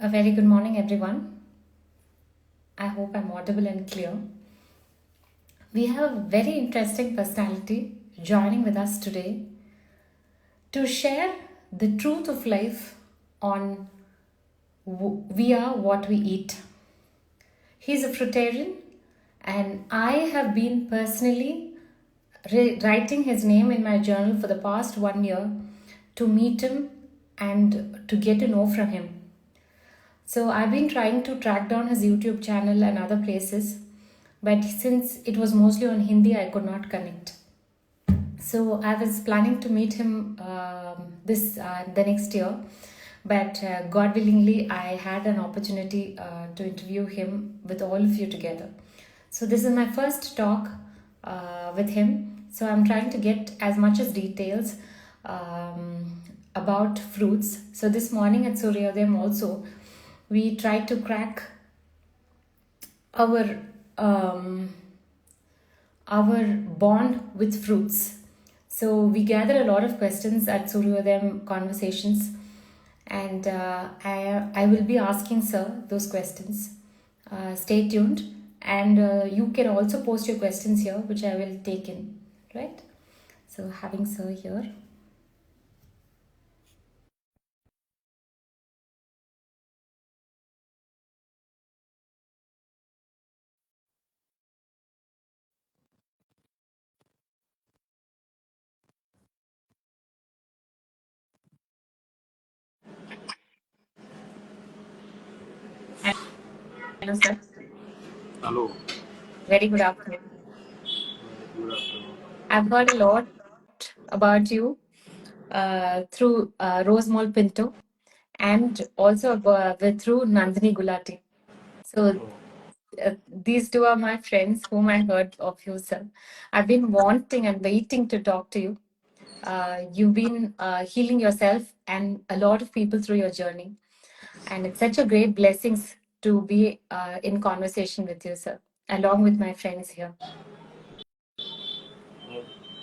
A very good morning, everyone. I hope I'm audible and clear. We have a very interesting personality joining with us today to share the truth of life on we are what we eat. He's a fruitarian, and I have been personally writing his name in my journal for the past 1 year to meet him and to get to know from him. So I've been trying to track down his YouTube channel and other places, but since it was mostly on Hindi, I could not connect. So I was planning to meet him this the next year, but God willingly, I had an opportunity to interview him with all of you together. So this is my first talk with him. So I'm trying to get as much as details about fruits. So this morning at Suryodayam also, we tried to crack our um, our bond with fruits. So we gather a lot of questions at Suryodayam conversations, and I will be asking Sir those questions. Stay tuned, and you can also post your questions here, which I will take in. Right. So having Sir here. Hello, Sir. Hello. Very good afternoon. Good afternoon. I've heard a lot about you through Rosemol Pinto and also through Nandini Gulati. So these two are my friends whom I heard of you, sir. I've been wanting and waiting to talk to you. You've been healing yourself and a lot of people through your journey. And it's such a great blessings to be in conversation with you, sir, along with my friends here.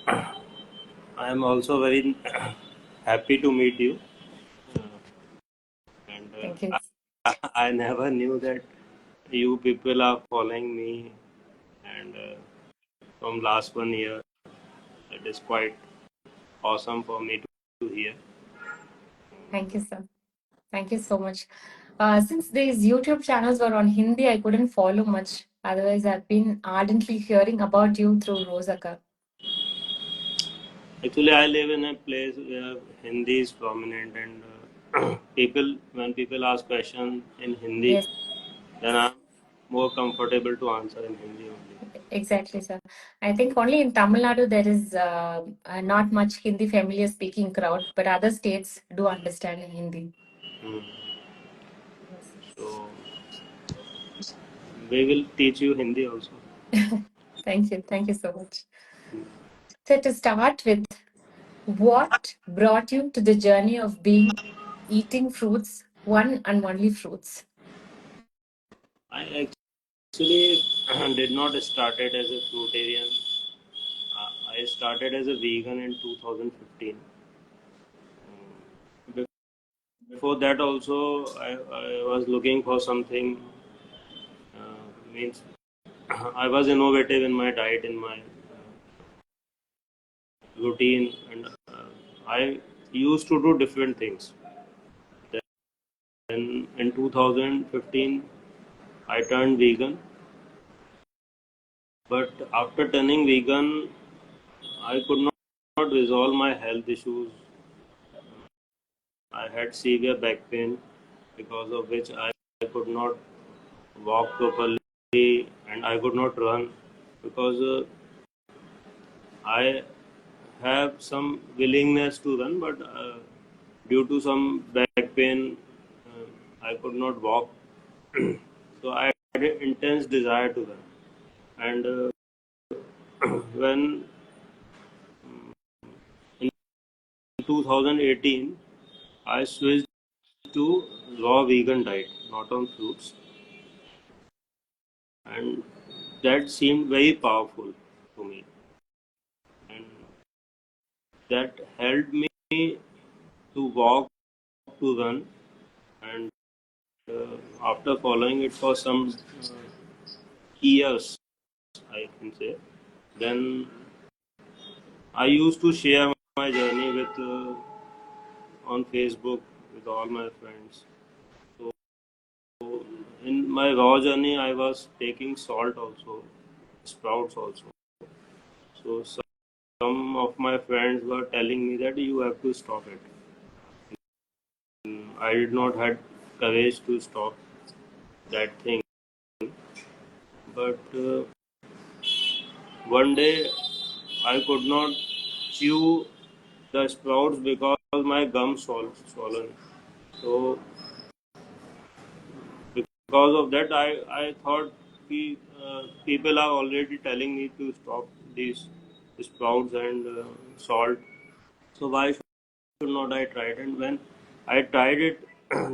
I am also very happy to meet you. And Thank you. I never knew that you people are following me. And from last 1 year, it is quite awesome for me to hear. Thank you, sir. Thank you so much. Since these YouTube channels were on Hindi, I couldn't follow much. Otherwise, I've been ardently hearing about you through Rosaka. Actually, I live in a place where Hindi is prominent, and when people ask questions in Hindi, Yes, then I'm more comfortable to answer in Hindi only. exactly, sir. I think only in Tamil Nadu there is not much Hindi familiar speaking crowd, but other states do understand Hindi. Hmm. Yes. So we will teach you Hindi also. Thank you. Thank you so much. So to start with, what brought you to the journey of being eating fruits, one and only fruits? I actually did not started as a fruitarian. I started as a vegan in 2015. Before that also, I was looking for something. Means I was innovative in my diet, in my routine, and I used to do different things. Then in 2015, I turned vegan. But after turning vegan, I could not resolve my health issues. I had severe back pain, because of which I could not walk properly and I could not run, because I have some willingness to run, but due to some back pain, I could not walk. So I had an intense desire to run. And when in 2018, I switched to raw vegan diet, not on fruits, and that seemed very powerful to me, and that helped me to walk, to run, and after following it for some years, I can say, then I used to share my journey with on Facebook with all my friends. So in my raw journey, I was taking salt also, sprouts also. So some of my friends were telling me that you have to stop it. I did not had courage to stop that thing, but one day I could not chew the sprouts because my gums swollen. So because of that, I thought people are already telling me to stop these sprouts and salt. So why should not I try it? And when I tried it,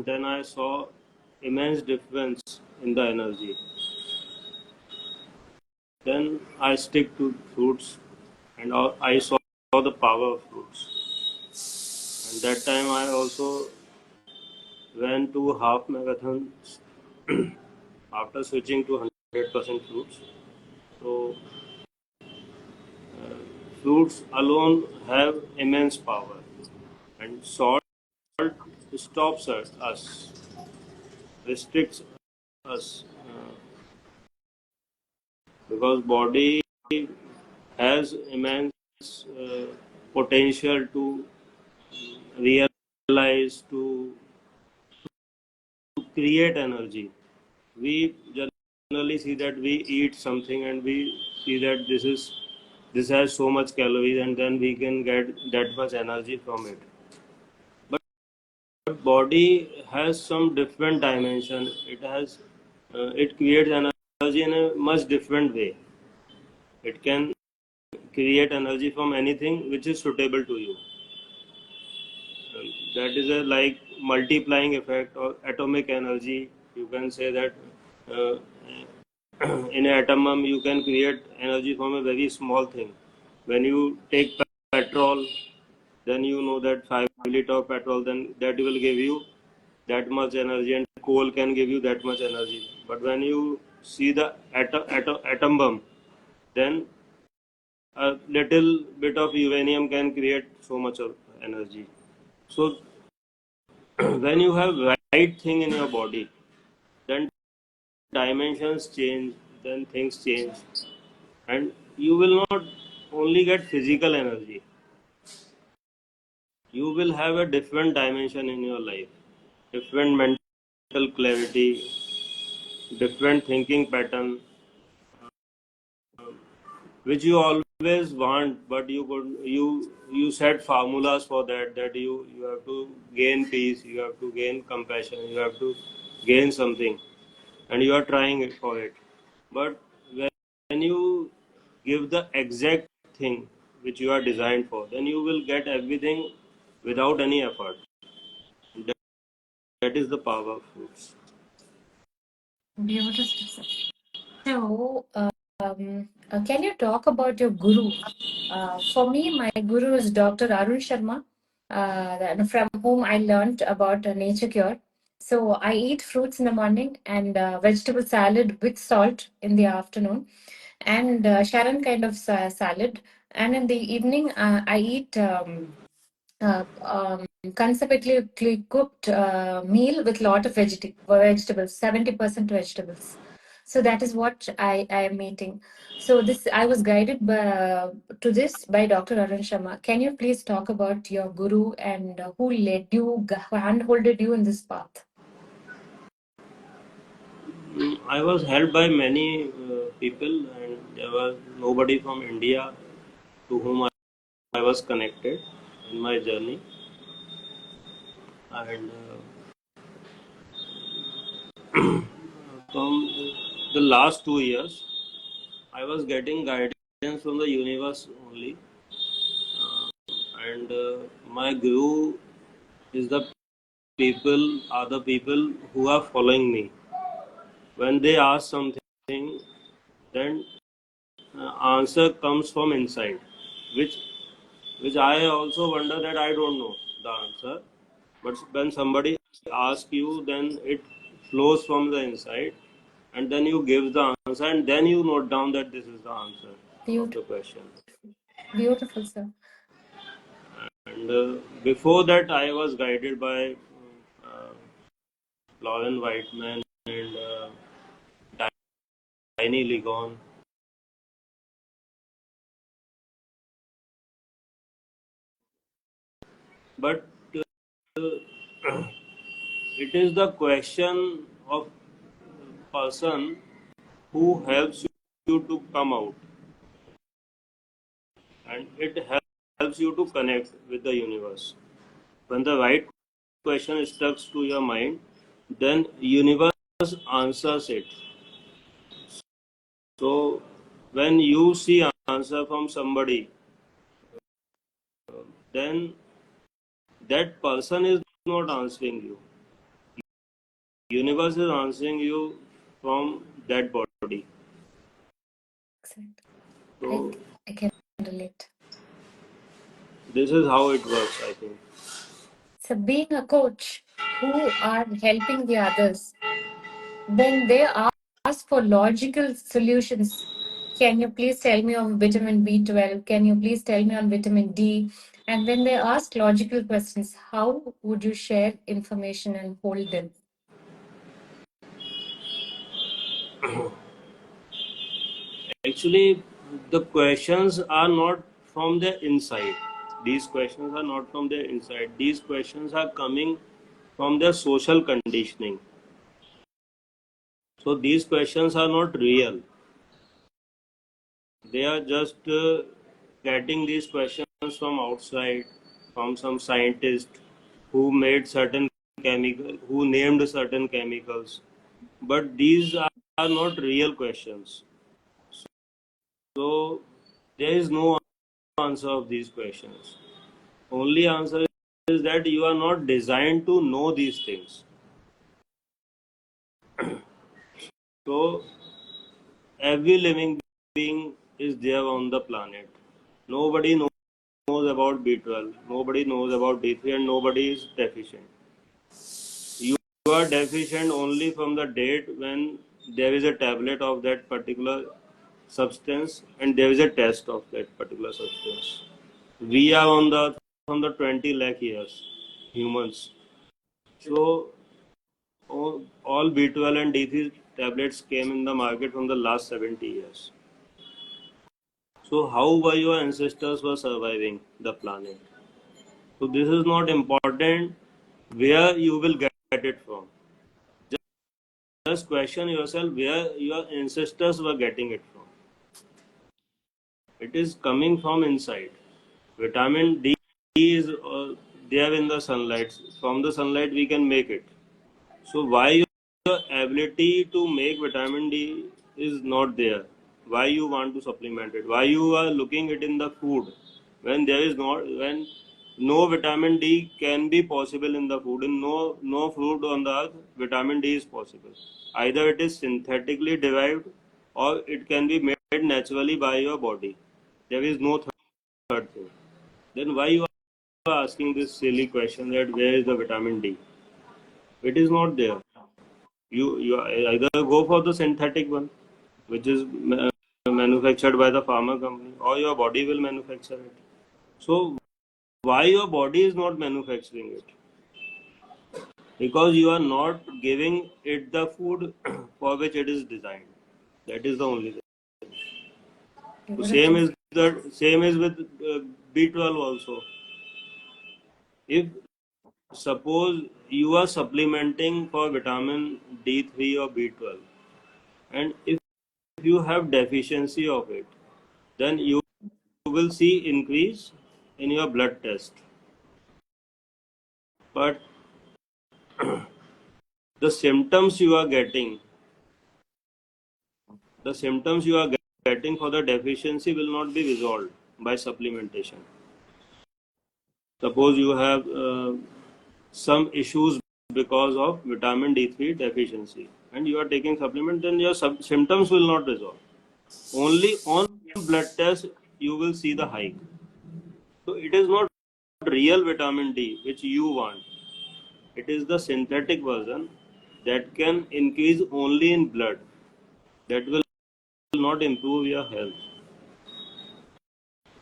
then I saw immense difference in the energy. Then I stick to fruits, and I saw the power of fruits. And that time I also ran 2 half marathons after switching to 100% fruits. So fruits alone have immense power, and salt stops us, restricts us, because body has immense potential to realize, to create energy. We generally see that we eat something and we see that this has so much calories and then we can get that much energy from it. But body has some different dimension. It creates energy in a much different way. It can create energy from anything which is suitable to you. That is a like multiplying effect or atomic energy. You can say that uh, in an atom bomb you can create energy from a very small thing. When you take petrol, then you know that 5 liter of petrol, then that will give you that much energy, and coal can give you that much energy. But when you see the atom bomb, then a little bit of uranium can create so much of energy. So when you have right thing in your body, then dimensions change, then things change, and you will not only get physical energy, you will have a different dimension in your life, different mental clarity, different thinking pattern, which you always want, but you set formulas for that you have to gain peace, you have to gain compassion, you have to gain something, and you are trying it for it. But when you give the exact thing which you are designed for, then you will get everything without any effort. that, that is the power of fruits. Beautiful, sir. So, can you talk about your guru? For me, my guru is Dr. Arun Sharma, from whom I learned about nature cure. So, I eat fruits in the morning and vegetable salad with salt in the afternoon, and Sharon kind of salad. And in the evening, I eat consecutively cooked meal with lot of vegetables, 70% vegetables. So that is what I am eating. So this I was guided to this by Dr. Arun Sharma. Can you please talk about your guru and who led you, handholded you in this path? I was helped by many people, and there was nobody from India to whom I was connected in my journey. And from the last 2 years, I was getting guidance from the universe only. And my guru is the people who are following me. When they ask something, then answer comes from inside, which which I also wonder that I don't know the answer. But when somebody asks you, then it flows from the inside, and then you give the answer, and then you note down that this is the answer of the Beautiful. question. Beautiful, sir. And before that, I was guided by uh, Lauren Whiteman and Tiny Ligon. But it is the question of person who helps you to come out, and it helps you to connect with the universe. When the right question is stuck to your mind, then universe answers it. So when you see answer from somebody, then that person is not answering you. Universe is answering you from that body. Excellent. I, So I can relate. this is how it works, I think. So, being a coach who are helping the others, when they ask for logical solutions, can you please tell me on vitamin B12? Can you please tell me on vitamin D? And when they ask logical questions, how would you share information and hold them? Actually, the questions are not from the inside. These questions are not from the inside. These questions are coming from their social conditioning. So these questions are not real. They are just getting these questions from outside, from some scientist who made certain chemical, who named certain chemicals. But these are not real questions. So there is no answer of these questions. Only answer is that you are not designed to know these things. So every living being is there on the planet. Nobody knows about B12, nobody knows about D3, and nobody is deficient. You are deficient only from the date when there is a tablet of that particular substance and there is a test of that particular substance. We are on the from the 20 lakh years, humans. So all B12 and D3 tablets came in the market from the last 70 years. So how were your ancestors were surviving the planet? So this is not important where you will get it from. Just question yourself where your ancestors were getting it from. It is coming from inside. Vitamin D is there in the sunlight. From the sunlight we can make it. So why your ability to make vitamin D is not there? Why you want to supplement it? Why you are looking it in the food when there is not when no vitamin D can be possible in the food. In no food on the earth vitamin D is possible. Either it is synthetically derived or it can be made naturally by your body. There is no third thing. Then why you are asking this silly question that where is the vitamin D? It is not there. You either go for the synthetic one, which is manufactured by the pharma company, or your body will manufacture it. So why your body is not manufacturing it? Because you are not giving it the food for which it is designed. That is the only thing. So Beautiful. same is with B12 also. If suppose you are supplementing for vitamin D3 or B12, and if you have deficiency of it, then you will see increase in your blood test. But the symptoms you are getting, the symptoms you are getting for the deficiency will not be resolved by supplementation. Suppose you have some issues because of vitamin D3 deficiency and you are taking supplement, then your symptoms will not resolve. Only on blood test you will see the hike. So it is not real vitamin D which you want. It is the synthetic version that can increase only in blood. That will not improve your health.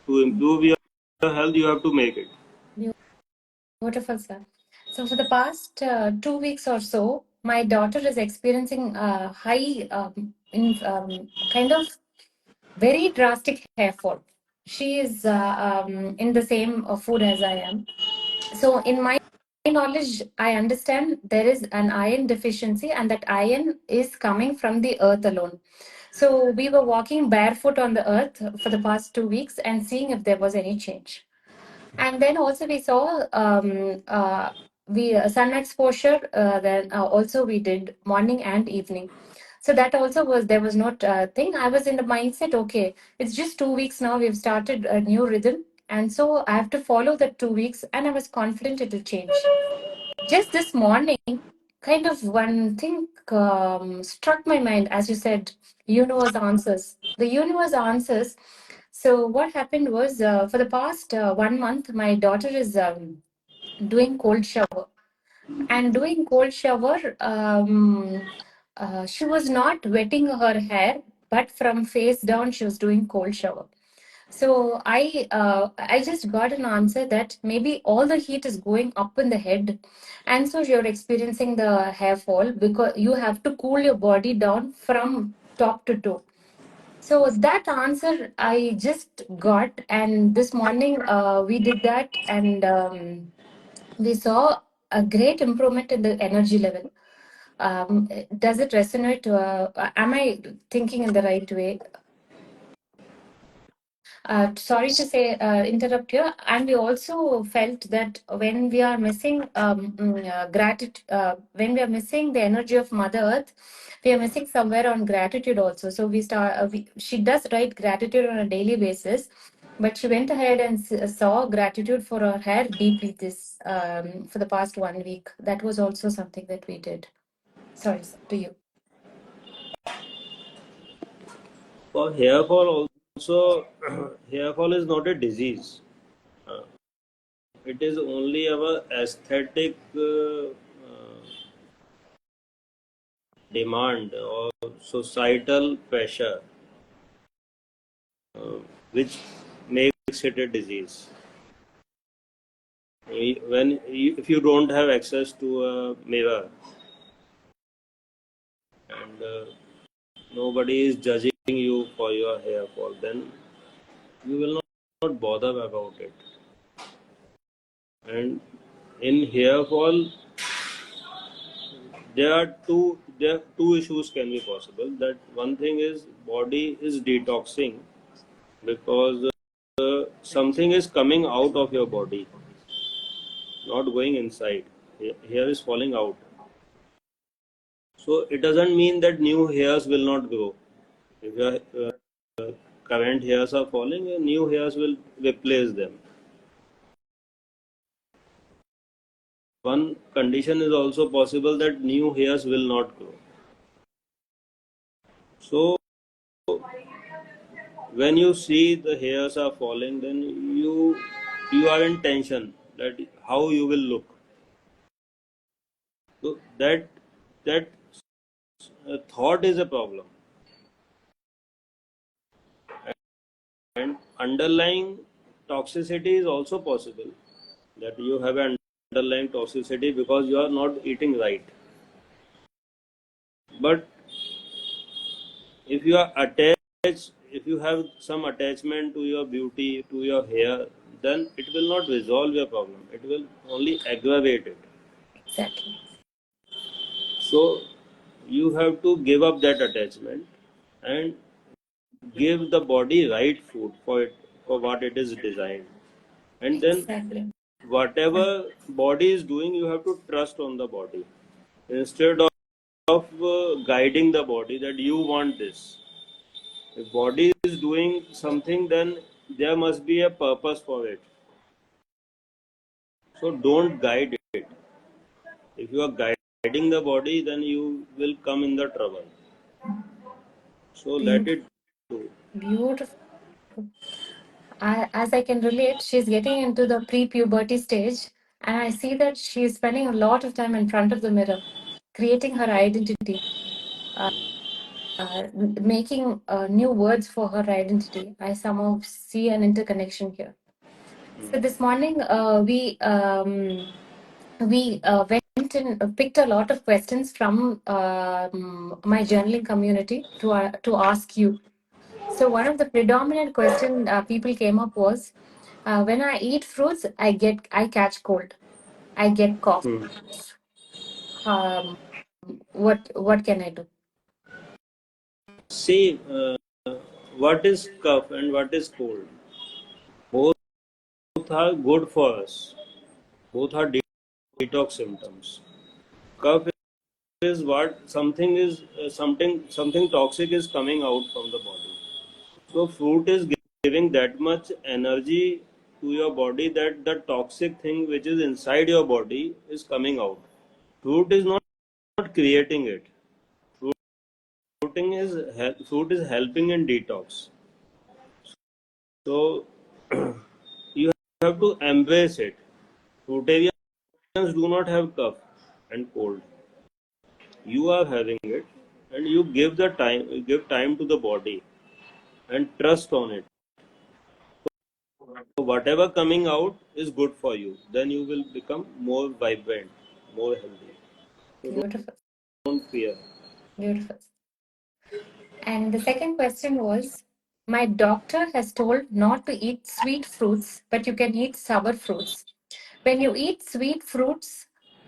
To improve your health, you have to make it. Beautiful, sir. So for the past 2 weeks or so, my daughter is experiencing high, kind of very drastic hair fall. She is in the same food as I am. So in my knowledge, I understand there is an iron deficiency, and that iron is coming from the earth alone. So we were walking barefoot on the earth for the past 2 weeks and seeing if there was any change. And then also we saw we sun exposure. Then also we did morning and evening. So that also was there was not thing. I was in the mindset. Okay, it's just 2 weeks now. We've started a new rhythm, and so I have to follow that 2 weeks. And I was confident it will change. Just this morning, kind of one thing struck my mind. As you said, universe answers. The universe answers. So what happened was, for the past 1 month, my daughter is doing cold shower. And doing cold shower, she was not wetting her hair, but from face down, she was doing cold shower. So I just got an answer that maybe all the heat is going up in the head, and so you're experiencing the hair fall because you have to cool your body down from top to toe. So that answer I just got, and this morning we did that, and we saw a great improvement in the energy level. Does it resonate? Am I thinking in the right way? Sorry to say, interrupt here. And we also felt that when we are missing gratitude, when we are missing the energy of Mother Earth, we are missing somewhere on gratitude also. So she does write gratitude on a daily basis, but she went ahead and saw gratitude for her hair deeply this for the past 1 week. That was also something that we did. Sorry, sir, to you. For hair fall also, hair fall is not a disease. It is only our aesthetic demand or societal pressure which makes it a disease. If you don't have access to a mirror and nobody is judging you for your hair fall, then you will not bother about it. And in hair fall, there are two issues can be possible. That one thing is body is detoxing because something is coming out of your body, not going inside. Hair is falling out. So it doesn't mean that new hairs will not grow. If your current hairs are falling, new hairs will replace them. One condition is also possible that new hairs will not grow. So when you see the hairs are falling, then you are in tension that how you will look. So that thought is a problem, and underlying toxicity is also possible. That you have an underlying toxicity because you are not eating right. But if you are attached, if you have some attachment to your beauty, to your hair, then it will not resolve your problem. It will only aggravate it. Exactly. So you have to give up that attachment and give the body right food for it, for what it is designed. And then Exactly. whatever body is doing, you have to trust on the body instead of guiding the body that you want this. If body is doing something, then there must be a purpose for it. So don't guide it. If you are guiding the body, then you will come in the trouble. So let Beautiful. it do. Beautiful. As I can relate, she's getting into the pre-puberty stage, and I see that she's spending a lot of time in front of the mirror. creating her identity, making new words for her identity. I somehow see an interconnection here. So this morning, we went and picked a lot of questions from my journaling community to ask you. So one of the predominant question people came up was, when I eat fruits, I catch cold, I get cough. Hmm. What can I do? See, what is cough and what is cold? Both are good for us. Both are detox symptoms. Cough is what something toxic is coming out from the body. So fruit is giving that much energy to your body that the toxic thing which is inside your body is coming out. Fruit is not creating it. Fruit is helping in detox. So you have to embrace it. Fruitarians do not have cough and cold. You are having it, and you give time to the body and trust on it. So whatever coming out is good for you. Then you will become more vibrant, more healthy. So Beautiful, don't fear. beautiful. And the second question was, my doctor has told not to eat sweet fruits, but you can eat sour fruits. When you eat sweet fruits,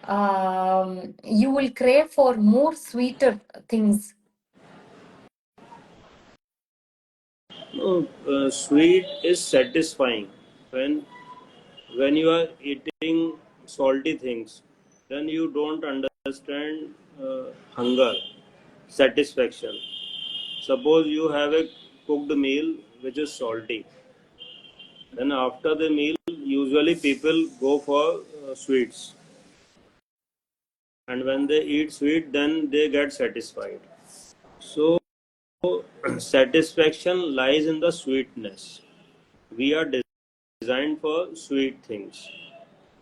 you will crave for more sweeter things. No, sweet is satisfying. When you are eating salty things, then you don't understand hunger, satisfaction. Suppose you have a cooked meal which is salty. Then after the meal, usually people go for sweets, and when they eat sweet, then they get satisfied. So satisfaction lies in the sweetness. We are designed for sweet things.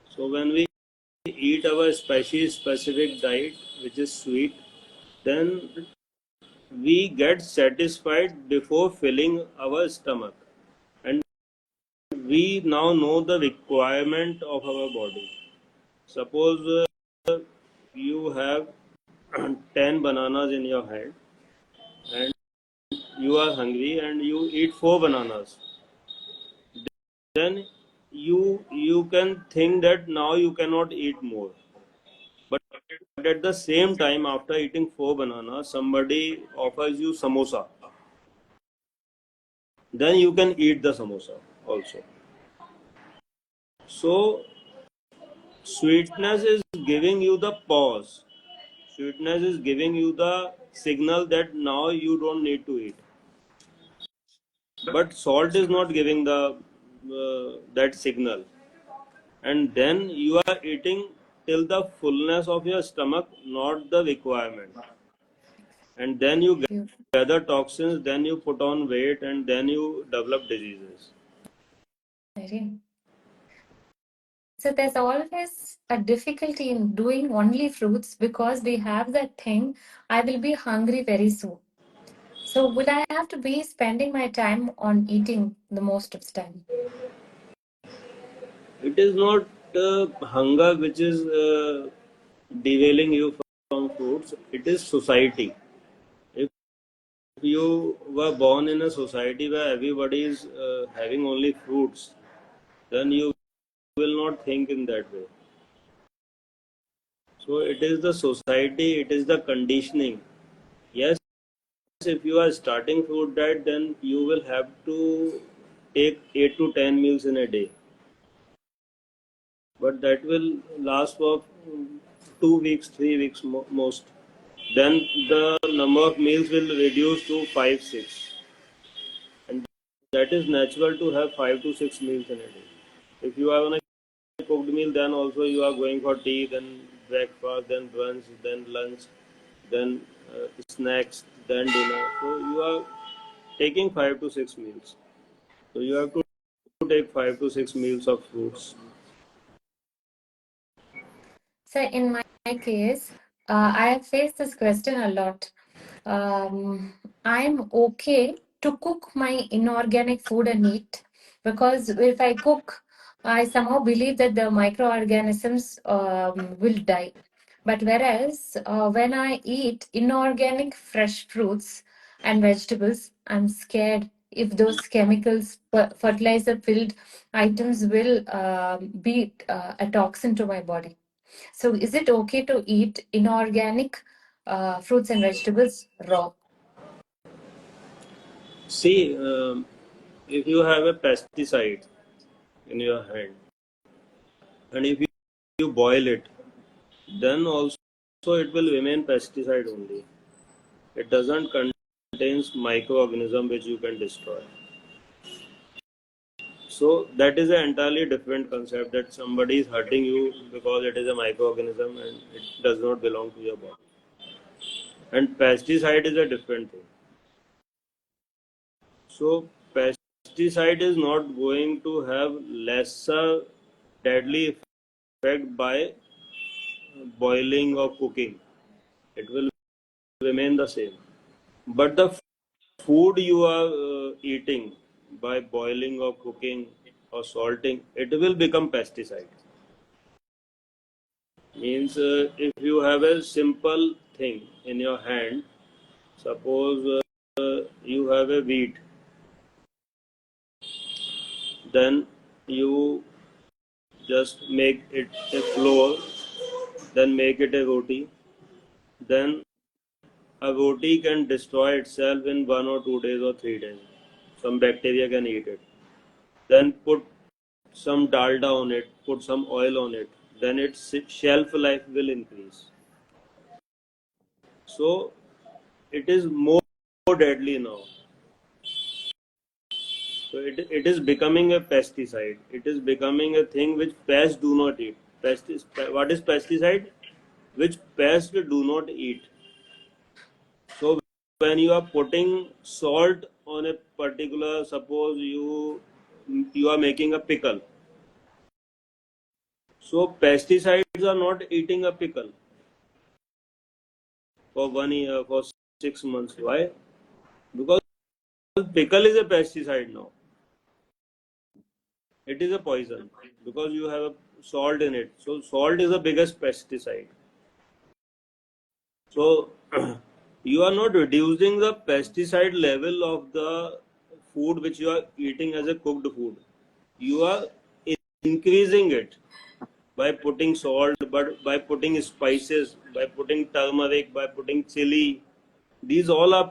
So when we eat our species specific diet, which is sweet, then we get satisfied before filling our stomach. And we now know the requirement of our body. Suppose you have 10 bananas in your hand and you are hungry and you eat 4 bananas, then you can think that now you cannot eat more. But at the same time, after eating 4 bananas, somebody offers you samosa, then you can eat the samosa also. So sweetness is giving you the pause. Sweetness is giving you the signal that now you don't need to eat. But salt is not giving the that signal. And then you are eating till the fullness of your stomach, not the requirement. And then you Beautiful. gather toxins, then you put on weight, and then you develop diseases. Very. So there's always a difficulty in doing only fruits because we have that thing, I will be hungry very soon. So would I have to be spending my time on eating the most of the time? It is not hunger which is derailing you from fruits, it is society. If you were born in a society where everybody is having only fruits, then you will not think in that way. So it is the society, it is the conditioning. Yes, if you are starting fruit diet, then you will have to take 8 to 10 meals in a day. But that will last for 2 weeks, 3 weeks most. Then the number of meals will reduce to 5, 6. And that is natural to have 5 to 6 meals in a day. If you have a cooked meal, then also you are going for tea, then breakfast, then brunch, then lunch, then snacks, then dinner. So you are taking 5 to 6 meals. So you have to take 5 to 6 meals of fruits. So in my case, I have faced this question a lot. I'm okay to cook my inorganic food and eat, because if I cook, I somehow believe that the microorganisms will die. But whereas when I eat inorganic fresh fruits and vegetables, I'm scared if those chemicals, fertilizer filled items will be a toxin to my body. So, is it okay to eat inorganic fruits and vegetables raw? See, if you have a pesticide in your hand and if you boil it, then also it will remain pesticide only. It doesn't contains microorganism which you can destroy. So that is an entirely different concept, that somebody is hurting you because it is a microorganism and it does not belong to your body. And pesticide is a different thing. So pesticide is not going to have lesser deadly effect by boiling or cooking. It will remain the same. But the food you are eating by boiling or cooking or salting, it will become pesticide. Means if you have a simple thing in your hand, suppose you have a wheat, then you just make it a flour, then make it a roti, then a roti can destroy itself in 1 or 2 days or 3 days. Some bacteria can eat it. Then put some dalda on it, put some oil on it, then its shelf life will increase. So it is more deadly now. So it is becoming a pesticide. It is becoming a thing which pests do not eat. What is pesticide? Which pests do not eat. So when you are putting salt on a particular, suppose you are making a pickle. So pesticides are not eating a pickle for 1 year, for 6 months. Why? Because pickle is a pesticide now. It is a poison because you have a salt in it. So salt is the biggest pesticide. So you are not reducing the pesticide level of the food which you are eating as a cooked food. You are increasing it by putting salt, but by putting spices, by putting turmeric, by putting chili. These all are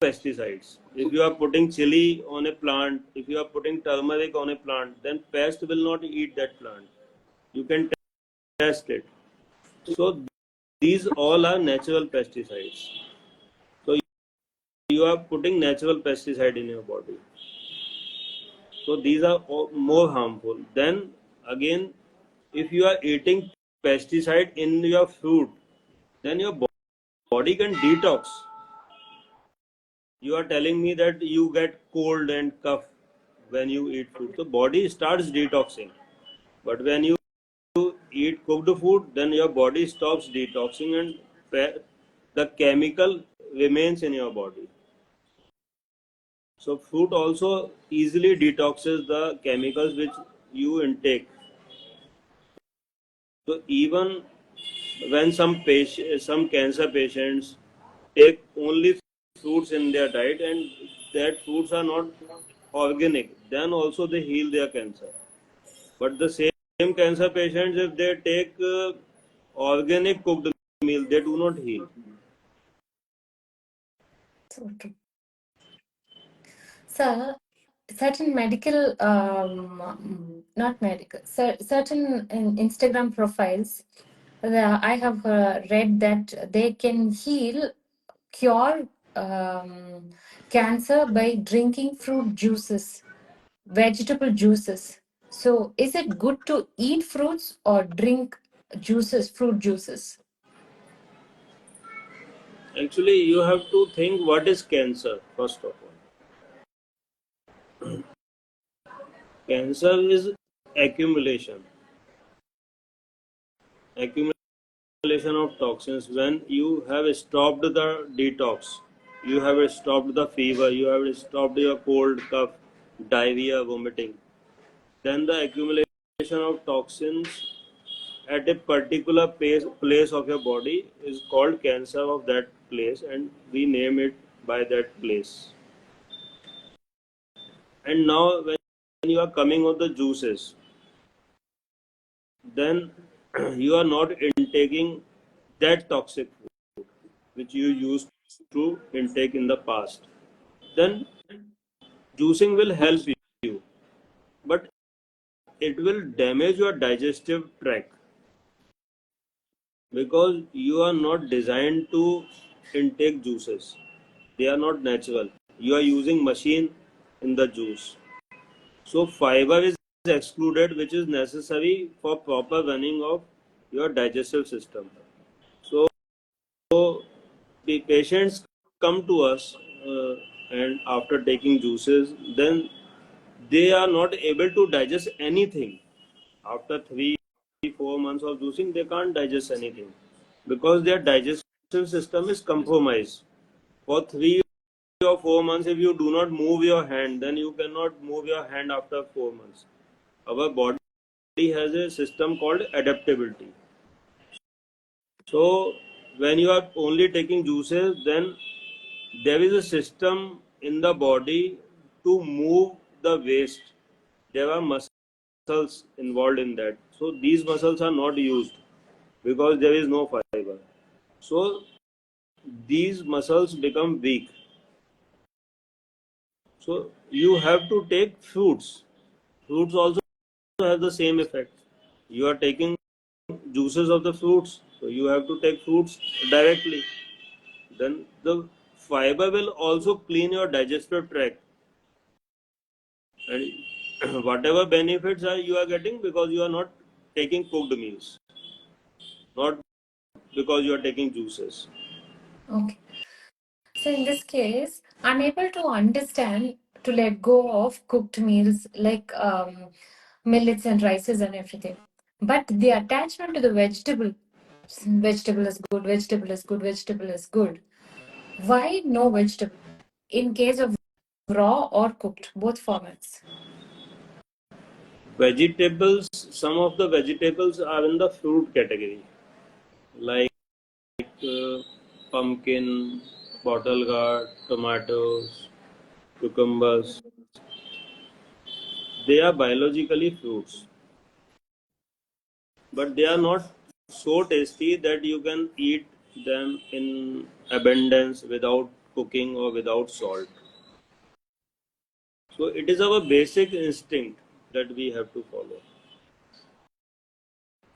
pesticides. If you are putting chili on a plant, if you are putting turmeric on a plant, then pest will not eat that plant. You can test it. So these all are natural pesticides. So you are putting natural pesticide in your body. So these are more harmful. Then again, if you are eating pesticide in your food, then your body can detox. You are telling me that you get cold and cough when you eat food. So body starts detoxing. But when you eat cooked food, then your body stops detoxing and the chemical remains in your body. So fruit also easily detoxes the chemicals which you intake. So even when some cancer patients take only fruits in their diet and that fruits are not organic, then also they heal their cancer. But the same cancer patients, if they take organic cooked meal, they do not heal. So true. So, certain medical, not medical, certain Instagram profiles, I have read that they can cure cancer by drinking fruit juices, vegetable juices. So, is it good to eat fruits or drink juices, fruit juices? Actually, you have to think what is cancer first of all. Cancer is accumulation. Accumulation of toxins, when you have stopped the detox, you have stopped the fever, you have stopped your cold, cough, diarrhea, vomiting, then the accumulation of toxins at a particular place of your body is called cancer of that place, and we name it by that place. And now when you are coming on the juices, then you are not intaking that toxic food which you used to intake in the past. Then juicing will help you, but it will damage your digestive tract because you are not designed to intake juices. They are not natural. You are using machine in the juice. So fiber is excluded, which is necessary for proper running of your digestive system. So the patients come to us and after taking juices, then they are not able to digest anything. After 3 4 months of juicing, they can't digest anything because their digestive system is compromised. For 3 or 4 months, if you do not move your hand, then you cannot move your hand after 4 months. Our body has a system called adaptability. So when you are only taking juices, then there is a system in the body to move the waste. There are muscles involved in that. So these muscles are not used because there is no fiber. So these muscles become weak. So you have to take fruits. Fruits also have the same effect. You are taking juices of the fruits, so you have to take fruits directly. Then the fiber will also clean your digestive tract, and whatever benefits are you are getting because you are not taking cooked meals, not because you are taking juices. Okay. So in this case, I'm able to understand to let go of cooked meals like millets and rices and everything. But the attachment to the vegetable is good, vegetable is good, vegetable is good. Why no vegetable? In case of raw or cooked, both formats. Vegetables, some of the vegetables are in the fruit category, like pumpkin, bottle gourd, tomatoes, cucumbers. They are biologically fruits, but they are not so tasty that you can eat them in abundance without cooking or without salt. So it is our basic instinct that we have to follow.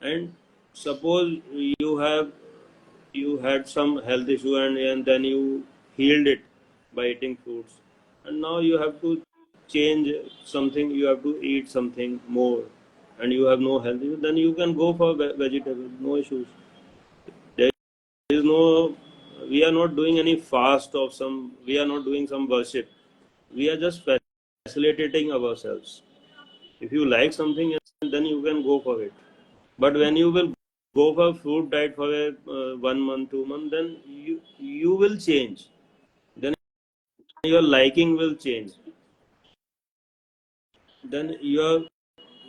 And suppose you had some health issue, and then you healed it by eating fruits, and now you have to change something, you have to eat something more, and you have no health issue, then you can go for vegetables, no issues. There is no, we are not doing any fast of some, we are not doing some worship. We are just facilitating ourselves. If you like something, then you can go for it. But when you will go for fruit diet for a 1 month, 2 month, then you will change. Then your liking will change. Then your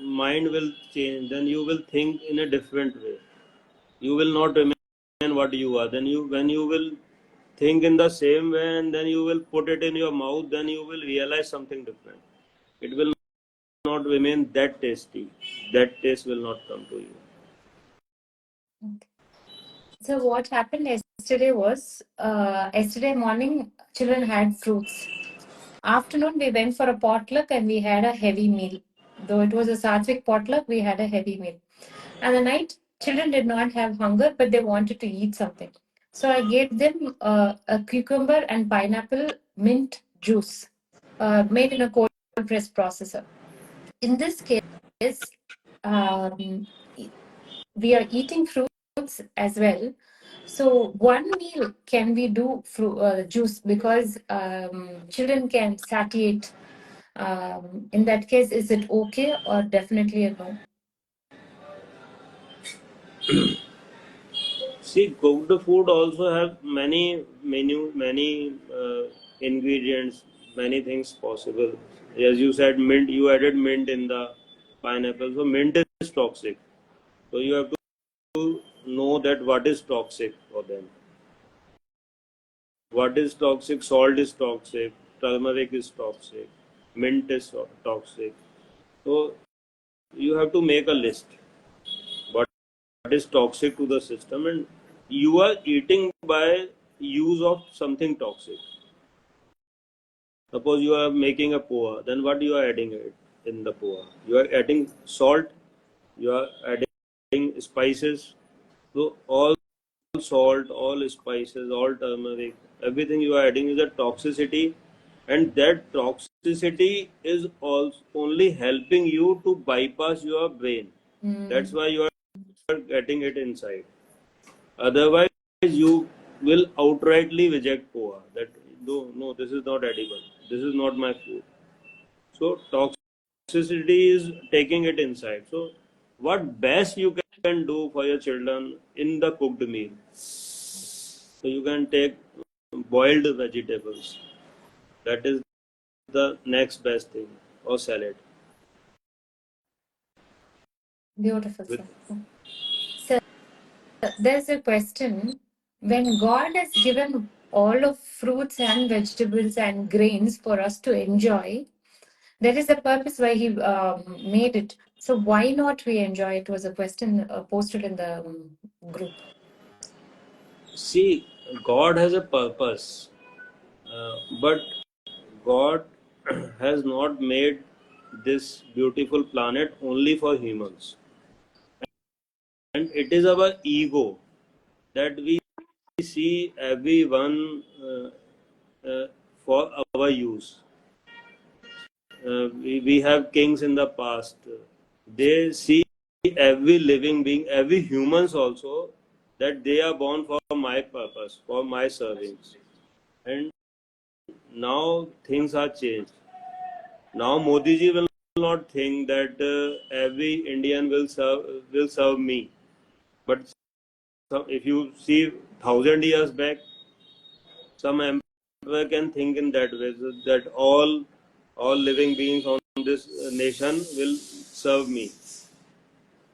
mind will change. Then you will think in a different way. You will not remain what you are. Then when you will think in the same way, and then you will put it in your mouth, then you will realize something different. It will not remain that tasty. That taste will not come to you. So what happened yesterday was, yesterday morning, children had fruits. Afternoon, we went for a potluck and we had a heavy meal. Though it was a Sattvic potluck, we had a heavy meal. And the night, children did not have hunger, but they wanted to eat something. So I gave them a cucumber and pineapple mint juice made in a cold press processor. In this case, um, we are eating fruits as well. So one meal can we do juice because children can satiate. In that case, is it okay or definitely a no? See, cooked food also have many ingredients, many things possible. As you said, mint. You added mint in the pineapple, so mint is toxic. So you have to know that what is toxic for them. What is toxic? Salt is toxic. Turmeric is toxic. Mint is toxic. So you have to make a list. What is toxic to the system, and you are eating by use of something toxic. Suppose you are making a poha, then what you are adding it in the poha? You are adding salt, you are adding spices. So all salt, all spices, all turmeric, everything you are adding is a toxicity, and that toxicity is also only helping you to bypass your brain. That's why you are getting it inside. Otherwise, you will outrightly reject poha. That no, no, this is not edible. This is not my food. So toxicity is taking it inside. So what best you can do for your children in the cooked meal? So you can take boiled vegetables. That is the next best thing, or salad. Beautiful, With sir. So there's a question. When God has given all of fruits and vegetables and grains for us to enjoy, there is a purpose why He made it. So why not we enjoy it? Was a question posted in the group. see, God has a purpose, but God has not made this beautiful planet only for humans. And it is our ego that we see everyone for our use. We have kings in the past. They see every living being, every humans also, that they are born for my purpose, for my service. And now things are changed. Now Modi ji will not think that every Indian will serve me. But if you see 1,000 years back, some emperor can think in that way, so that all living beings on this nation will serve me.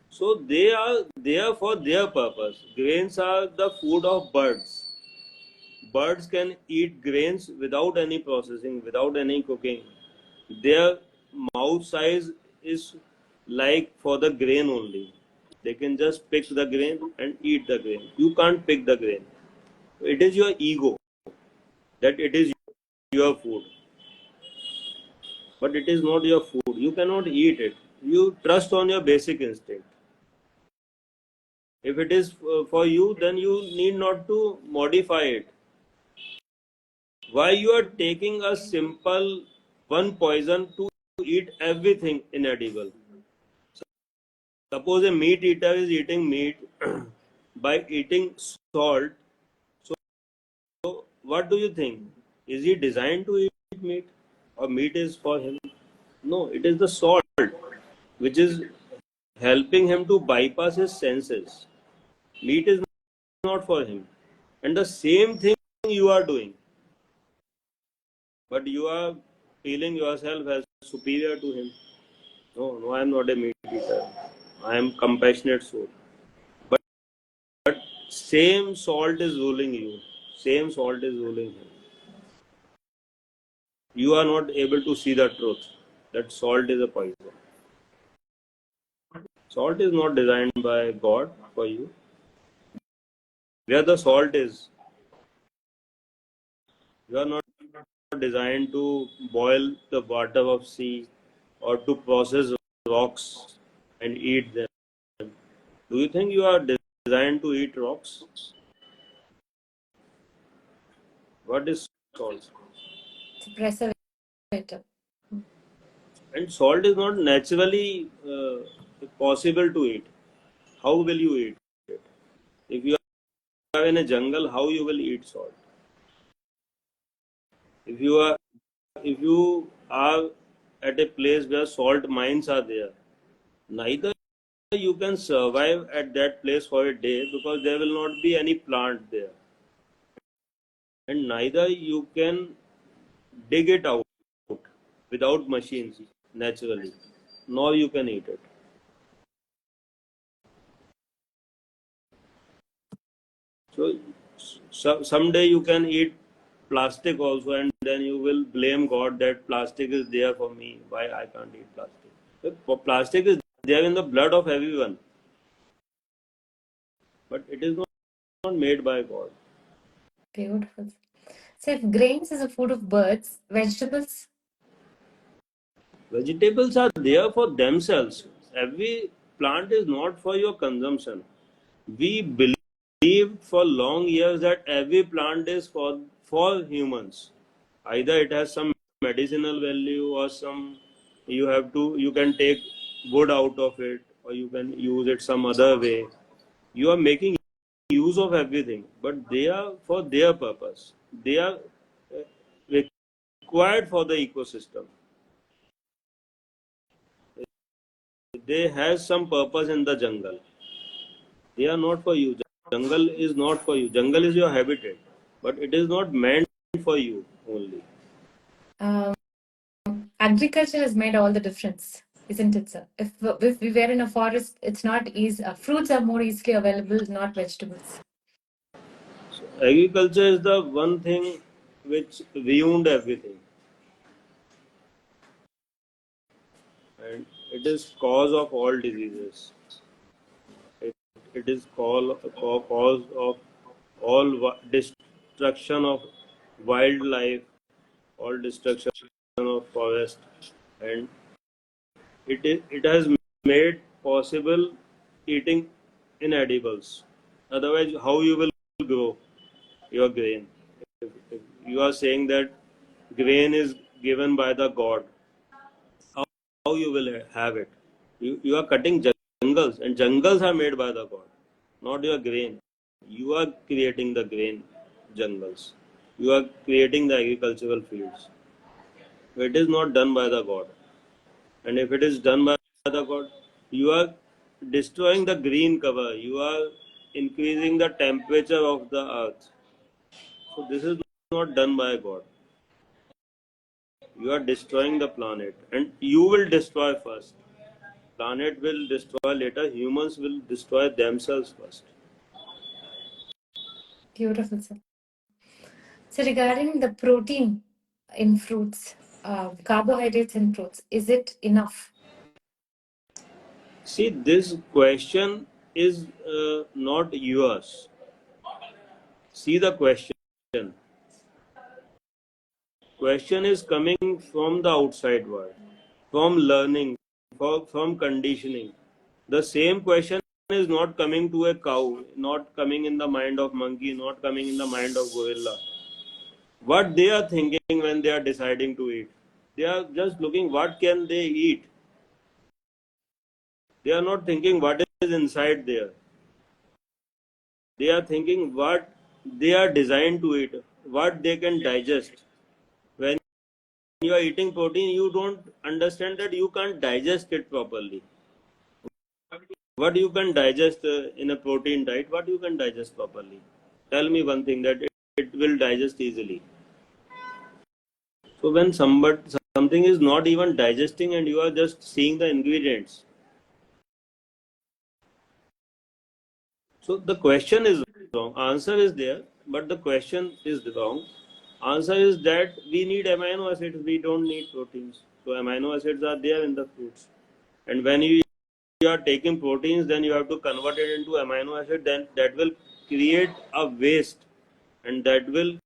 So they are there for their purpose. Grains are the food of birds. Birds can eat grains without any processing, without any cooking. Their mouth size is like for the grain only. They can just pick the grain and eat the grain. You can't pick the grain. It is your ego that it is your food, but it is not your food. You cannot eat it. You trust on your basic instinct. If it is for you, then you need not to modify it. Why you are taking a simple one poison to eat everything inedible? Suppose a meat eater is eating meat by eating salt. So what do you think? Is he designed to eat meat, or meat is for him? No, it is the salt which is helping him to bypass his senses. Meat is not for him. And the same thing you are doing, but you are feeling yourself as superior to him. No, no, I am not a meat eater. I am compassionate soul. But, but same salt is ruling you. Same salt is ruling him. You are not able to see the truth that salt is a poison. Salt is not designed by God for you. Where the salt is, you are not designed to boil the water of sea or to process rocks and eat them. Do you think you are designed to eat rocks? What is salt? It's a preservative. And salt is not naturally possible to eat. How will you eat it? If you are in a jungle, how you will eat salt? If you are if you are at a place where salt mines are there, neither you can survive at that place for a day because there will not be any plant there, and neither you can dig it out without machines naturally, nor you can eat it. So someday you can eat plastic also, and then you will blame God that plastic is there for me. Why I can't eat plastic? Plastic is there in the blood of everyone, but it is not made by God. Beautiful. So if grains is a food of birds, vegetables, Vegetables are there for themselves. Every plant is not for your consumption. We believed for long years that every plant is for humans. Either it has some medicinal value or some you can take wood out of it, or you can use it some other way. You are making use of everything, but they are for their purpose. They are required for the ecosystem. They have some purpose in the jungle. They are not for you. Jungle is not for you. Jungle is your habitat, but it is not meant for you only. um, agriculture has made all the difference, isn't it, sir? If we were in a forest, it's not easy. Fruits are more easily available, not vegetables. Agriculture is the one thing which ruined everything, and it is cause of all diseases. It is cause of all destruction of wildlife, all destruction of forest, and it has made possible eating inedibles. Otherwise, how you will grow your grain? If you are saying that grain is given by the God, how you will have it? You are cutting jungles, and jungles are made by the God, not your grain. You are creating the grain jungles. You are creating the agricultural fields. It is not done by the God. And if it is done by the God, you are destroying the green cover. You are increasing the temperature of the earth. So this is not done by God. You are destroying the planet, and you will destroy first. Planet will destroy later. Humans will destroy themselves first. Beautiful, sir. So regarding the protein in fruits, carbohydrates in fruits, is it enough? See, this question is not yours. See the question. Question is coming from the outside world, from learning, from conditioning. The same question is not coming to a cow, not coming in the mind of monkey, not coming in the mind of gorilla. What they are thinking when they are deciding to eat? They are just looking what can they eat. They are not thinking what is inside there. They are thinking what they are designed to eat, what they can digest. When you are eating protein, you don't understand that you can't digest it properly. What you can digest in a protein diet, what you can digest properly? Tell me one thing that it will digest easily. So when something is not even digesting and you are just seeing the ingredients, so the question is wrong. Answer is there, but the question is wrong. Answer is that we need amino acids. We don't need proteins. So amino acids are there in the fruits, and when you are taking proteins, then you have to convert it into amino acid. Then that will create a waste, and that will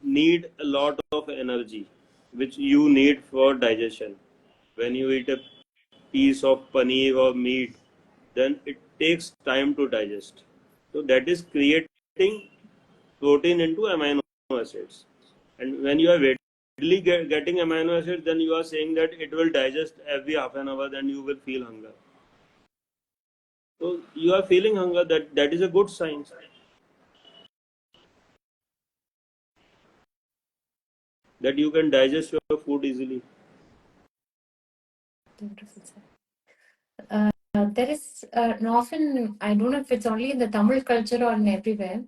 need a lot of energy, which you need for digestion. When you eat a piece of paneer or meat, then it takes time to digest. So that is creating protein into amino acids. And when you are readily getting amino acids, then you are saying that it will digest every half an hour, then you will feel hunger. So you are feeling hunger, that is a good sign that you can digest your food easily. Beautiful, sir. there is an often, I don't know if it's only in the Tamil culture or in everywhere,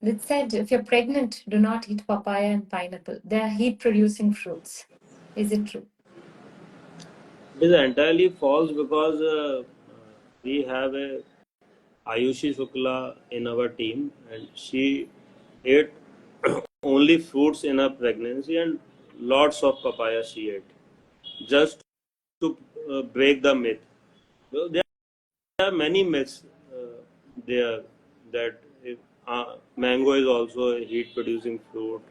it said if you're pregnant, do not eat papaya and pineapple. They are heat producing fruits. Is it true? It is entirely false because we have a Ayushi Shukla in our team, and she ate only fruits in her pregnancy and lots of papaya she ate just to break the myth. So there are many myths there that if, mango is also a heat producing fruit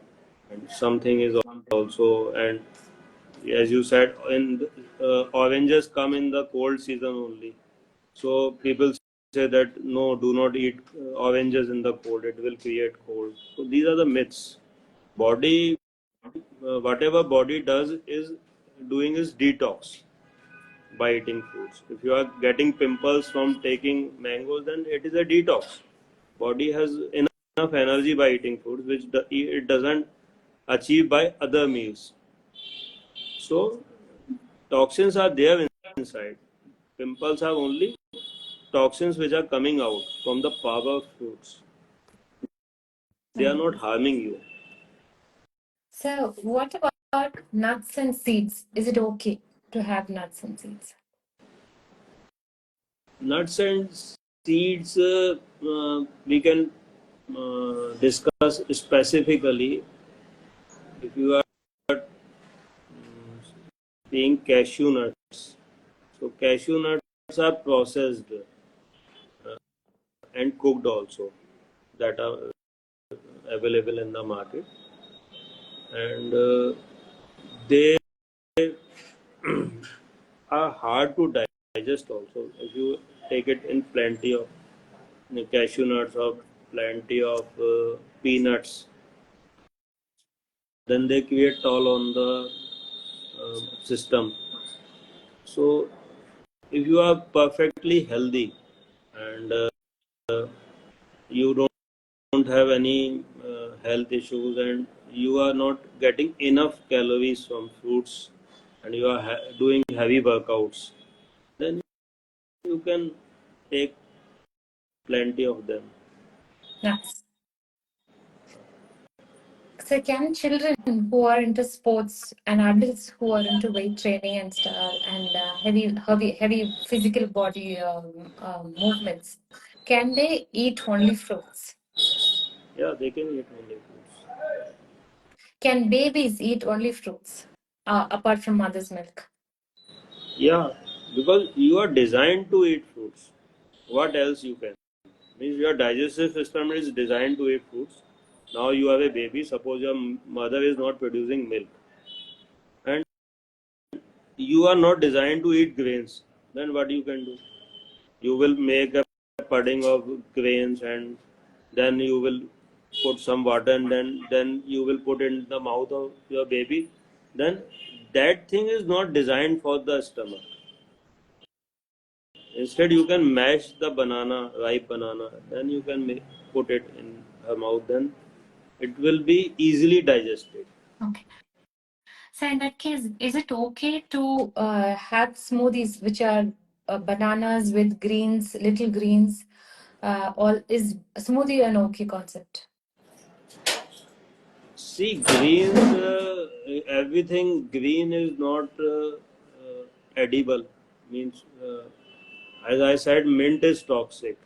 and something is also, and as you said, in oranges come in the cold season only. So people say that no, do not eat oranges in the cold; it will create cold. So these are the myths. Body, whatever body does is doing is detox by eating fruits. If you are getting pimples from taking mangoes, then it is a detox. Body has enough energy by eating fruits, which it doesn't achieve by other meals. So toxins are there inside. Pimples are only toxins which are coming out from the power of fruits. They are not harming you. So, what about nuts and seeds? Is it okay to have nuts and seeds? Nuts and seeds, we can discuss specifically if you are seeing cashew nuts. So, cashew nuts are processed and cooked also, that are available in the market, and they are hard to digest also. If you take it in plenty of cashew nuts or plenty of peanuts, then they create toll on the system. So if you are perfectly healthy and you don't have any health issues and you are not getting enough calories from fruits and you are doing heavy workouts, then you can take plenty of them. Nuts. So, can children who are into sports and adults who are into weight training and stuff and heavy physical body movements, can they eat only fruits? Yeah, they can eat only fruits. Can babies eat only fruits apart from mother's milk? Yeah, because you are designed to eat fruits. What else you can? Means your digestive system is designed to eat fruits. Now you have a baby. Suppose your mother is not producing milk, and you are not designed to eat grains. Then what you can do? You will make a pudding of grains, and then you will put some water, and then you will put in the mouth of your baby. Then that thing is not designed for the stomach. Instead, you can mash the banana, ripe banana, then you can put it in her mouth, then it will be easily digested. Okay. So in that case, is it okay to have smoothies which are bananas with greens, little greens, or is smoothie an okay concept? See, greens, everything green is not edible. Means, as I said, mint is toxic.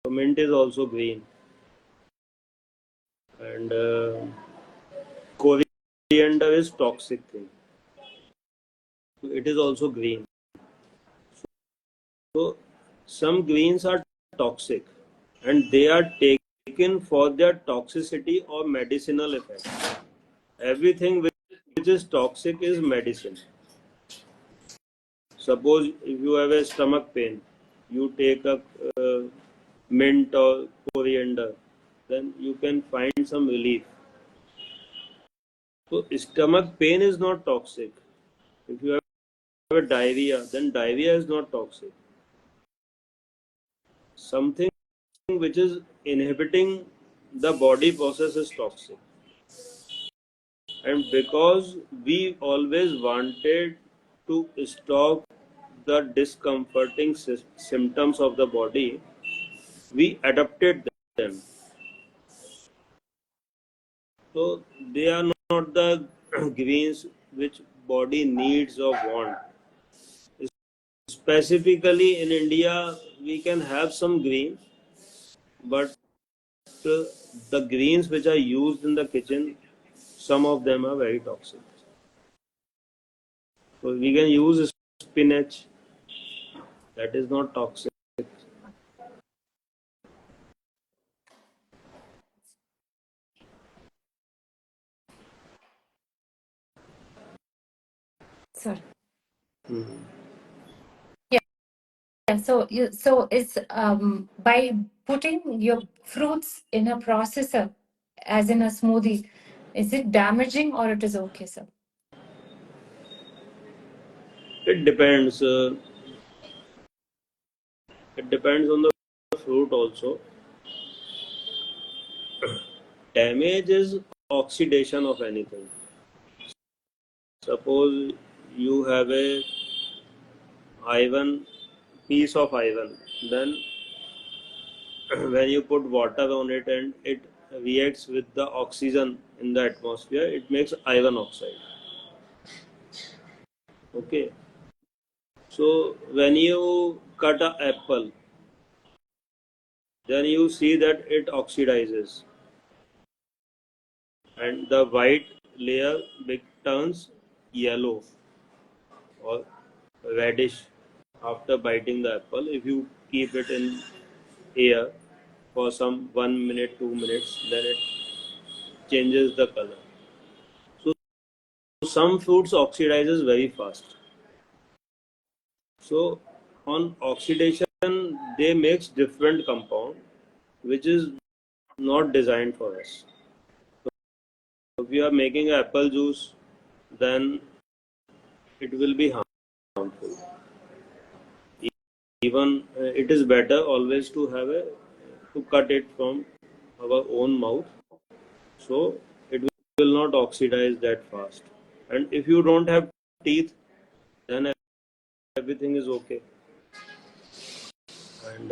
So mint is also green. And coriander is toxic thing. It is also green. So some greens are toxic and they are taken for their toxicity or medicinal effect. Everything which is toxic is medicine. Suppose if you have a stomach pain, you take a mint or coriander, then you can find some relief. So stomach pain is not toxic. If you have a diarrhea, then diarrhea is not toxic. Something which is inhibiting the body process is toxic. And because we always wanted to stop the discomforting symptoms of the body, we adapted them. So they are not the greens which body needs or want. Specifically in India, we can have some greens, but uh, the greens which are used in the kitchen, some of them are very toxic. So we can use spinach, that is not toxic. Sorry. Mhm. Yeah, so it's by putting your fruits in a processor, as in a smoothie, is it damaging or it is okay, sir? It depends. It depends on the fruit also. Damage is oxidation of anything. Suppose you have a iron piece of iron, then when you put water on it and it reacts with the oxygen in the atmosphere, it makes iron oxide. Okay. So when you cut an apple, then you see that it oxidizes and the white layer turns yellow or reddish after biting the apple. If you keep it in air for some 1 minute, 2 minutes, then it changes the color. So some fruits oxidizes very fast. So on oxidation, they mix different compound, which is not designed for us. So if you are making apple juice, then it will be harmful. Even it is better always to have a to cut it from our own mouth, so it will not oxidize that fast. And if you don't have teeth, then everything is okay. And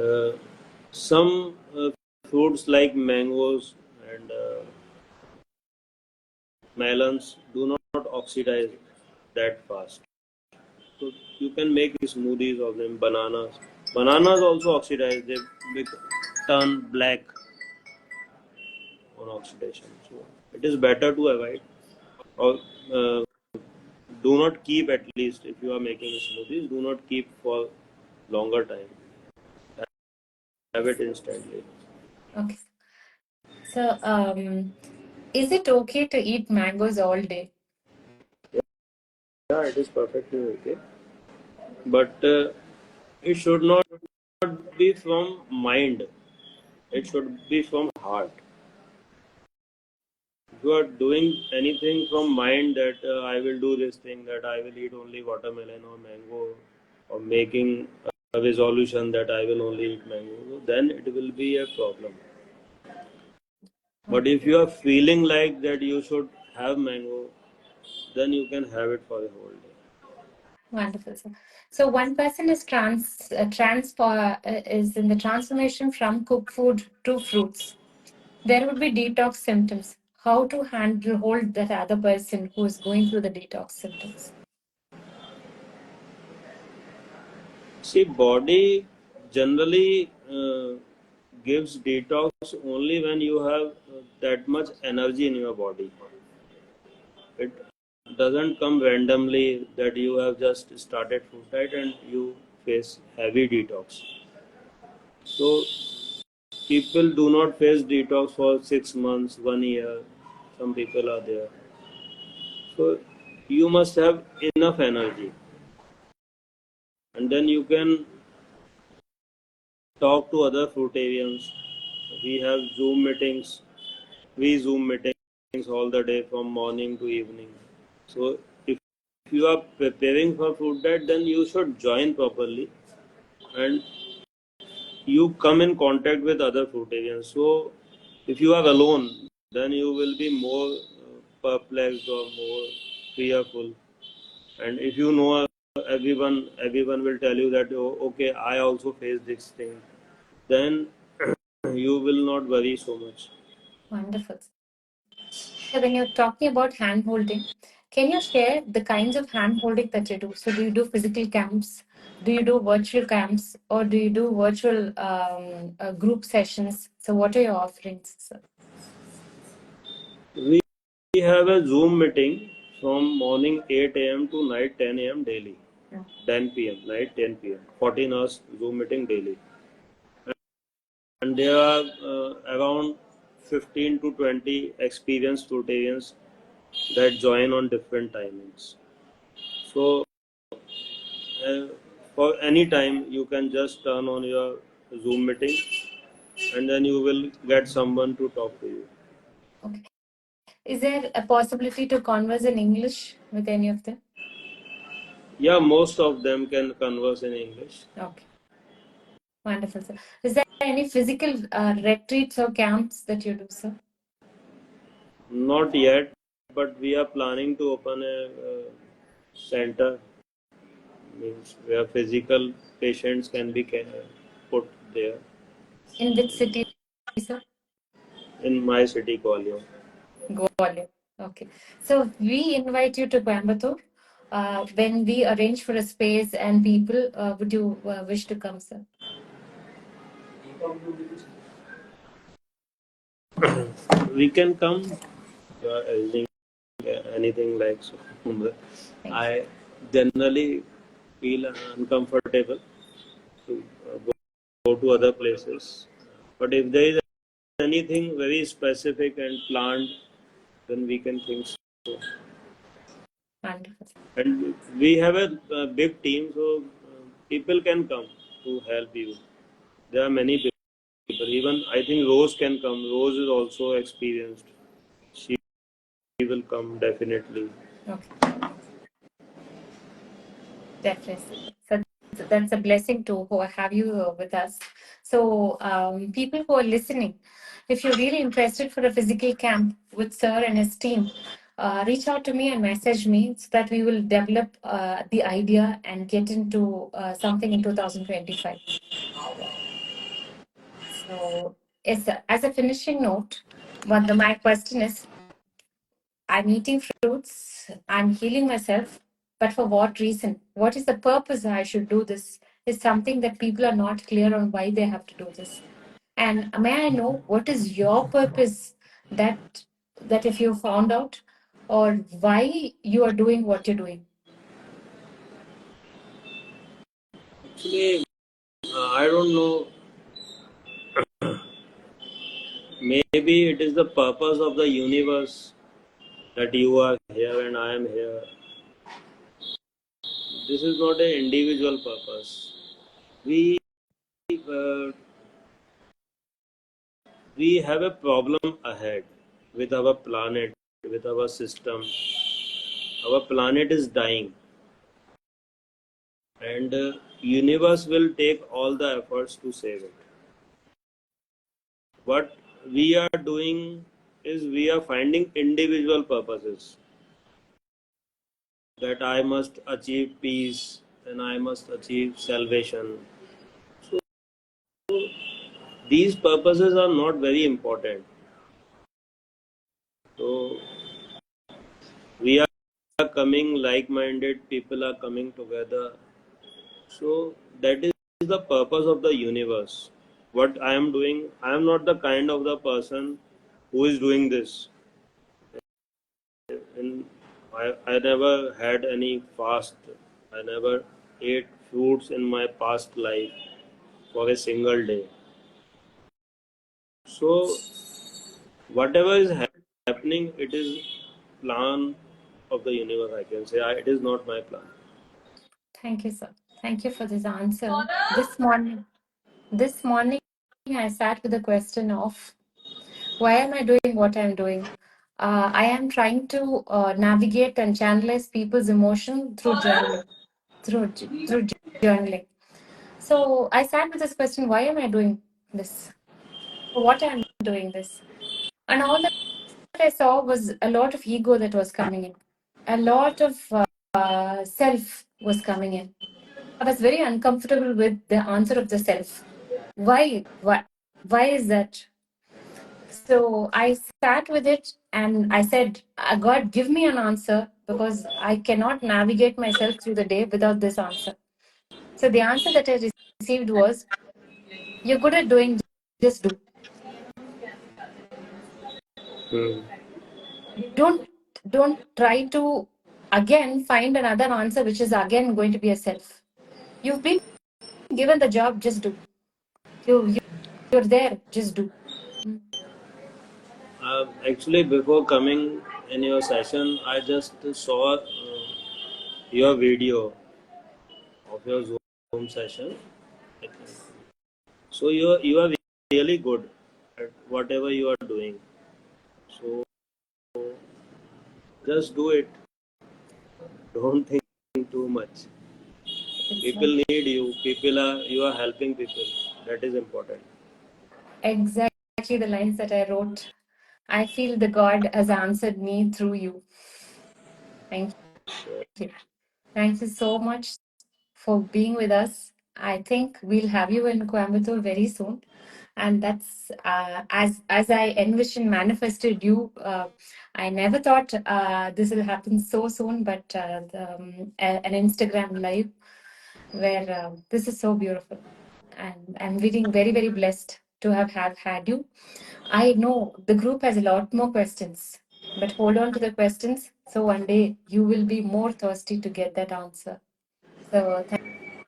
some fruits like mangoes and melons do not oxidize that fast. So you can make smoothies of them. Bananas also oxidize. They turn black on oxidation. So it is better to avoid or uh, do not keep, at least if you are making smoothies, do not keep for longer time. Have it instantly. Okay. So, is it okay to eat mangoes all day? Yeah, it is perfectly okay. But it should not be from mind. It should be from heart. If you are doing anything from mind that I will do this thing, that I will eat only watermelon or mango, or making a resolution that I will only eat mango, then it will be a problem. But if you are feeling like that you should have mango, then you can have it for the whole day. Wonderful, sir. So one person is is in the transformation from cooked food to fruits. There would be detox symptoms. How to hold that other person who is going through the detox symptoms? See, body generally gives detox only when you have that much energy in your body. It doesn't come randomly that you have just started food diet and you face heavy detox. So people do not face detox for 6 months, 1 year. Some people are there. So you must have enough energy, and then you can talk to other fruitarians. We have Zoom meetings. We Zoom meetings all the day from morning to evening. So if you are preparing for food diet, then you should join properly and you come in contact with other fruitarians. So if you are alone, then you will be more perplexed or more fearful. And if you know everyone will tell you that, oh, okay, I also face this thing. Then you will not worry so much. Wonderful. So when you're talking about hand holding, can you share the kinds of hand holding that you do? So do you do physical camps? Do you do virtual camps, or do you do virtual group sessions? So what are your offerings, sir? We have a Zoom meeting from morning 8 a.m. to night 10 a.m. daily. Yeah. 10 p.m. night 10 p.m. 14 hours Zoom meeting daily. And there are around 15 to 20 experienced Rotarians that join on different timings. So uh, for any time you can just turn on your Zoom meeting, and then you will get someone to talk to you. Okay. Is there a possibility to converse in English with any of them? Yeah, most of them can converse in English. Okay. Wonderful, sir. Is there any physical retreats or camps that you do, sir? Not yet, but we are planning to open a center, means where physical patients can be put there In which city, sir? in my city, Gwalior. Gwalior. Okay. So we invite you to Coimbatore. When we arrange for a space and people, would you wish to come, sir? We can come. You are arranging anything like so. Thank you. I generally feel uncomfortable to go to other places. But if there is anything very specific and planned, then we can think so. Wonderful. And we have a big team, so people can come to help you. There are many people. Even I think Rose can come. Rose is also experienced. She will come definitely. Okay. Definitely. So that's a blessing to have you with us. So people who are listening, if you're really interested for a physical camp with Sir and his team, reach out to me and message me so that we will develop the idea and get into something in 2025. So, yes, as a finishing note, my question is, I'm eating fruits, I'm healing myself, but for what reason? What is the purpose I should do this? Is something that people are not clear on why they have to do this. And may I know what is your purpose, that if you found out, or why you are doing what you're doing? Actually, I don't know. Maybe it is the purpose of the universe that you are here and I am here. This is not an individual purpose. We uh, we have a problem ahead with our planet, with our system. Our planet is dying, and universe will take all the efforts to save it. What we are doing is we are finding individual purposes, that I must achieve peace and I must achieve salvation. So these purposes are not very important. So we are coming, like-minded people are coming together. So that is the purpose of the universe. What I am doing, I am not the kind of the person who is doing this. And I never had any fast. I never ate fruits in my past life for a single day. So whatever is happening, it is plan of the universe. I can say it is not my plan. Thank you, sir. Thank you for this answer. This morning, I sat with the question of why am I doing what I'm doing? I am trying to navigate and channelize people's emotion through journaling. Through journaling. So I sat with this question: why am I doing this? For what I'm doing this? And all that I saw was a lot of ego that was coming in, a lot of self was coming in. I was very uncomfortable with the answer of the self. Why? Why is that? So I sat with it and I said, God, give me an answer because I cannot navigate myself through the day without this answer. So the answer that I received was, you're good at doing, just do. Don't try to again find another answer which is again going to be a self. You've been given the job, just do. You're there, just do. Actually, before coming in your session, I just saw your video of your Zoom session. So you are really good at whatever you are doing. So just do it. Don't think too much. People need you. You are helping people. That is important. Exactly the lines that I wrote. I feel the God has answered me through you. Thank you. Thank you so much for being with us. I think we'll have you in Coimbatore very soon. And that's as I envisioned, manifested you. I never thought this will happen so soon, but an Instagram live where this is so beautiful. And I'm feeling very, very blessed to have had you. I know the group has a lot more questions, but hold on to the questions. So one day you will be more thirsty to get that answer. So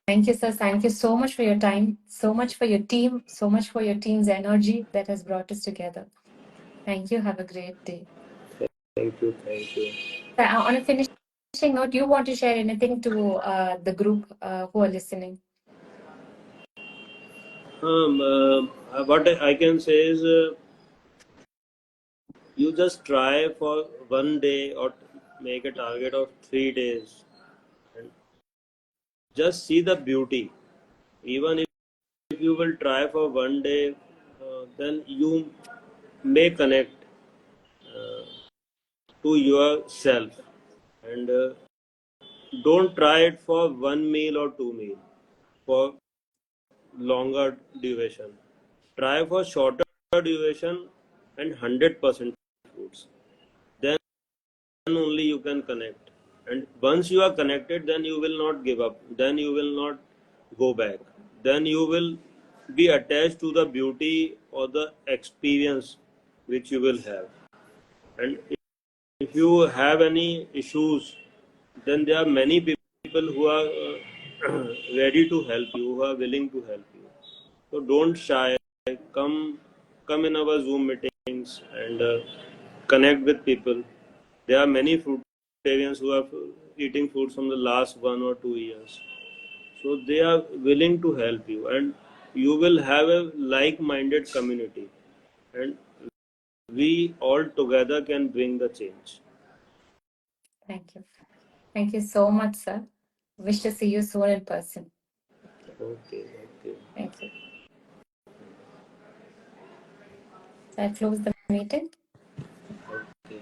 thank you, sir. Thank you so much for your time, so much for your team, so much for your team's energy that has brought us together. Thank you. Have a great day. Thank you. Thank you. On a finishing note, you want to share anything to the group who are listening? What I can say is you just try for one day or make a target of 3 days and just see the beauty. Even if you will try for one day, then you may connect uh, to yourself and don't try it for one meal or two meal for longer duration. Try for shorter duration and 100% fruits. Then only you can connect. And once you are connected, then you will not give up. Then you will not go back. Then you will be attached to the beauty or the experience which you will have. And if you have any issues, then there are many people who are ready to help you, who are willing to help you. So don't shy. Come, come in our Zoom meetings and connect with people. There are many fruitarians who are eating fruit from the last 1 or 2 years. So they are willing to help you, and you will have a like-minded community, and we all together can bring the change. Thank you. Thank you so much, sir. Wish to see you soon in person. Okay, okay. Thank you. So I close the meeting. Okay.